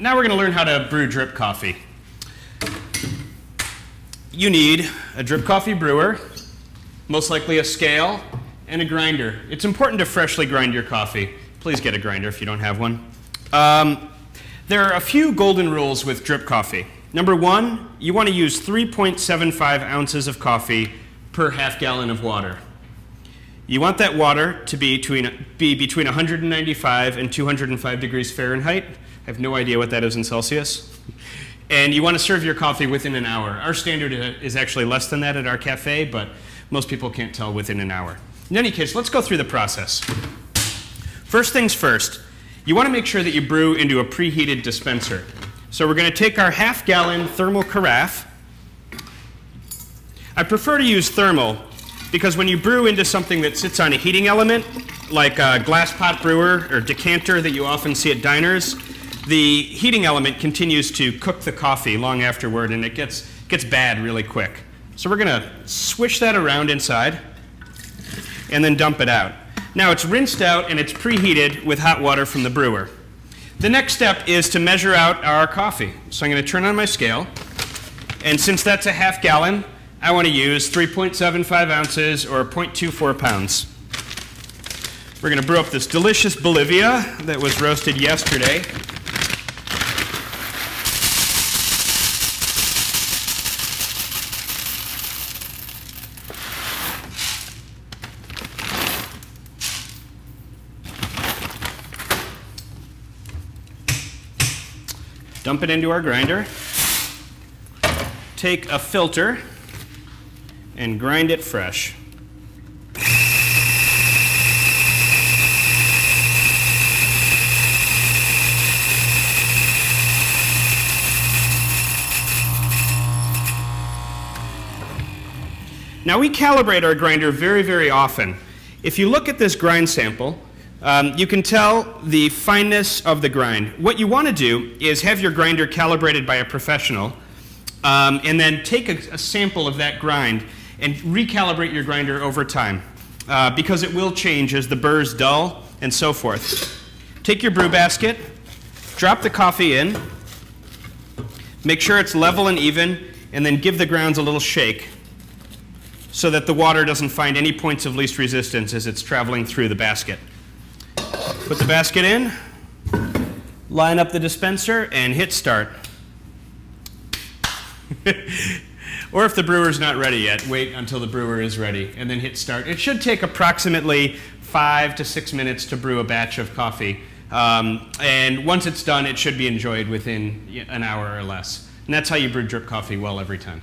now we're going to learn how to brew drip coffee. You need a drip coffee brewer, most likely a scale, and a grinder. It's important to freshly grind your coffee. Please get a grinder if you don't have one. There are a few golden rules with drip coffee. Number one, you want to use 3.75 ounces of coffee per half gallon of water. You want that water to be between 195 and 205 degrees Fahrenheit. I have no idea what that is in Celsius. And you want to serve your coffee within an hour. Our standard is actually less than that at our cafe, but most people can't tell within an hour. In any case, let's go through the process. First things first, you want to make sure that you brew into a preheated dispenser. So we're going to take our half-gallon thermal carafe. I prefer to use thermal because when you brew into something that sits on a heating element, like a glass pot brewer or decanter that you often see at diners, the heating element continues to cook the coffee long afterward, and it gets bad really quick. So we're going to swish that around inside and then dump it out. Now it's rinsed out and it's preheated with hot water from the brewer. The next step is to measure out our coffee. So I'm going to turn on my scale, and since that's a half gallon, I want to use 3.75 ounces or 0.24 pounds. We're going to brew up this delicious Bolivia that was roasted yesterday. Dump it into our grinder. Take a filter and grind it fresh. Now we calibrate our grinder very, very often. If you look at this grind sample, you can tell the fineness of the grind. What you want to do is have your grinder calibrated by a professional, and then take a sample of that grind and recalibrate your grinder over time, because it will change as the burrs dull and so forth. Take your brew basket, drop the coffee in, make sure it's level and even, and then give the grounds a little shake so that the water doesn't find any points of least resistance as it's traveling through the basket. Put the basket in, line up the dispenser, and hit start. Or if the brewer's not ready yet, wait until the brewer is ready, and then hit start. It should take approximately 5 to 6 minutes to brew a batch of coffee. And once it's done, it should be enjoyed within an hour or less. And that's how you brew drip coffee well every time.